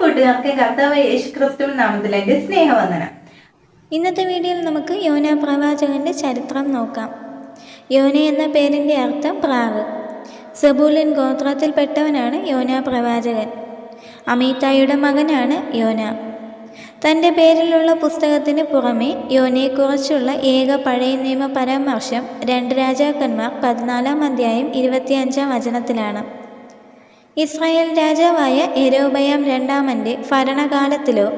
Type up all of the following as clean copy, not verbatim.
കൂട്ടുകാർക്ക് കർത്താവ് യേശുക്രിസ്തുവിൻ നാമത്തിലേക്ക് സ്നേഹവന്ദനം. ഇന്നത്തെ വീഡിയോയിൽ നമുക്ക് യോന പ്രവാചകന്റെ ചരിത്രം നോക്കാം. യോന എന്ന പേരിൻ്റെ അർത്ഥം പ്രാവ്. സെബൂലൻ ഗോത്രത്തിൽപ്പെട്ടവനാണ് യോന പ്രവാചകൻ. അമീത്തായുടെ മകനാണ് യോന. തൻ്റെ പേരിലുള്ള പുസ്തകത്തിന് പുറമെ യോനയെക്കുറിച്ചുള്ള ഏക പഴയ നിയമ പരാമർശം 2 രാജാക്കന്മാർ 14-ാം അധ്യായം 25-ാം വചനത്തിലാണ്. ഇസ്രായേൽ രാജാവായ യെരോബയാം രണ്ടാമൻ്റെ ഭരണകാലത്തിലോ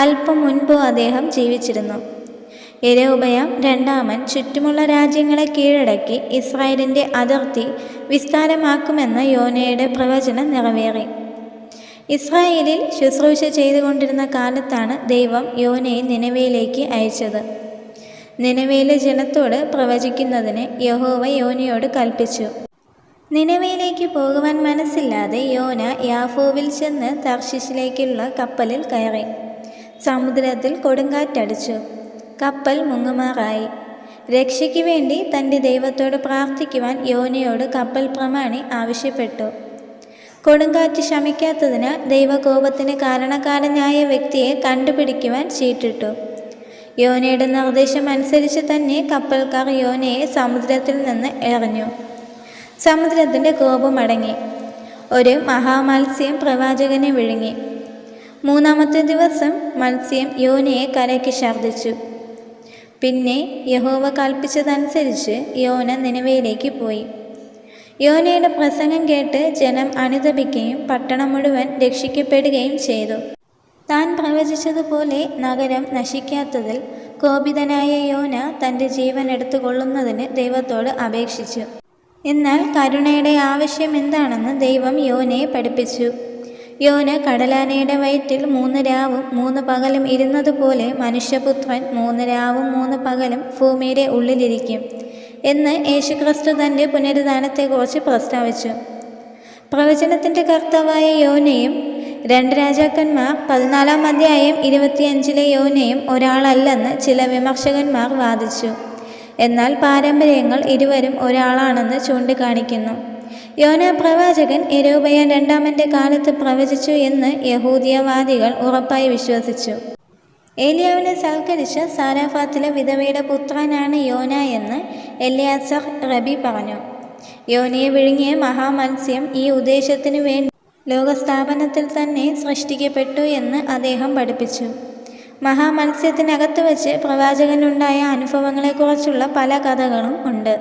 അല്പം മുൻപോ അദ്ദേഹം ജീവിച്ചിരുന്നു. യെരോബയാം രണ്ടാമൻ ചുറ്റുമുള്ള രാജ്യങ്ങളെ കീഴടക്കി ഇസ്രായേലിൻ്റെ അതിർത്തി വിസ്താരമാക്കുമെന്ന യോനയുടെ പ്രവചനം നിറവേറി. ഇസ്രായേലിൽ ശുശ്രൂഷ ചെയ്തുകൊണ്ടിരുന്ന കാലത്താണ് ദൈവം യോനയെ നിനവയിലേക്ക് അയച്ചത്. നിനവയിലെ ജനത്തോട് പ്രവചിക്കുന്നതിന് യഹോവ യോനയോട് കൽപ്പിച്ചു. നിനവയിലേക്ക് പോകുവാൻ മനസ്സില്ലാതെ യോന യാഫോവിൽ ചെന്ന് തർശീശിലേക്കുള്ള കപ്പലിൽ കയറി. സമുദ്രത്തിൽ കൊടുങ്കാറ്റടിച്ചു. കപ്പൽ മുങ്ങുമാറായി. രക്ഷയ്ക്ക് വേണ്ടി തൻ്റെ ദൈവത്തോട് പ്രാർത്ഥിക്കുവാൻ യോനയോട് കപ്പൽ പ്രമാണി ആവശ്യപ്പെട്ടു. കൊടുങ്കാറ്റ് ശമിക്കാത്തതിനാൽ ദൈവകോപത്തിന് കാരണക്കാരനായ വ്യക്തിയെ കണ്ടുപിടിക്കുവാൻ ചീട്ടിട്ടു. യോനയുടെ നിർദ്ദേശം അനുസരിച്ച് തന്നെ കപ്പൽക്കാർ യോനയെ സമുദ്രത്തിൽ നിന്ന് എറിഞ്ഞു. സമുദ്രത്തിൻ്റെ കോപമടങ്ങി. ഒരു മഹാമത്സ്യം പ്രവാചകനെ വിഴുങ്ങി. 3-ാമത്തെ ദിവസം മത്സ്യം യോനയെ കരയ്ക്ക് ഛർദ്ദിച്ചു. പിന്നെ യഹോവ കൽപ്പിച്ചതനുസരിച്ച് യോന നിനവയിലേക്ക് പോയി. യോനയുടെ പ്രസംഗം കേട്ട് ജനം അനുതപിക്കുകയും പട്ടണം മുഴുവൻ രക്ഷിക്കപ്പെടുകയും ചെയ്തു. താൻ പ്രവചിച്ചതുപോലെ നഗരം നശിക്കാത്തതിൽ കോപിതനായ യോന തൻ്റെ ജീവൻ എടുത്തുകൊള്ളുന്നതിന് ദൈവത്തോട് അപേക്ഷിച്ചു. എന്നാൽ കരുണയുടെ ആവശ്യം എന്താണെന്ന് ദൈവം യോനയെ പഠിപ്പിച്ചു. യോന കടലാനയുടെ വയറ്റിൽ 3 രാവും 3 പകലും ഇരുന്നതുപോലെ മനുഷ്യപുത്രൻ 3 രാവും 3 പകലും ഭൂമിയുടെ ഉള്ളിലിരിക്കും എന്ന് യേശുക്രിസ്തു തൻ്റെ പുനരുദ്ധാനത്തെക്കുറിച്ച് പ്രസ്താവിച്ചു. പ്രവചനത്തിൻ്റെ കർത്താവായ യോനയും 2 രാജാക്കന്മാർ 14-ാം അധ്യായം 25-ലെ യോനയും ഒരാളല്ലെന്ന് ചില വിമർശകന്മാർ വാദിച്ചു. എന്നാൽ പാരമ്പര്യങ്ങൾ ഇരുവരും ഒരാളാണെന്ന് ചൂണ്ടിക്കാണിക്കുന്നു. യോന പ്രവാചകൻ യെരോബയാം രണ്ടാമൻ്റെ കാലത്ത് പ്രവചിച്ചു എന്ന് യഹൂദിയവാദികൾ ഉറപ്പായി വിശ്വസിച്ചു. ഏലിയാവിനെ സൽക്കരിച്ച സാരാഫാത്തിലെ വിധവയുടെ പുത്രനാണ് യോന എന്ന് എലിയാസർ റബി പറഞ്ഞു. യോനയെ വിഴുങ്ങിയ മഹാമത്സ്യം ഈ ഉദ്ദേശത്തിനു വേണ്ടി ലോകസ്ഥാപനത്തിൽ തന്നെ സൃഷ്ടിക്കപ്പെട്ടു എന്ന് അദ്ദേഹം പഠിപ്പിച്ചു. മഹാമത്സ്യത്തിനകത്ത് വച്ച് പ്രവാചകനുണ്ടായ അനുഭവങ്ങളെക്കുറിച്ചുള്ള പല കഥകളും ഉണ്ട്.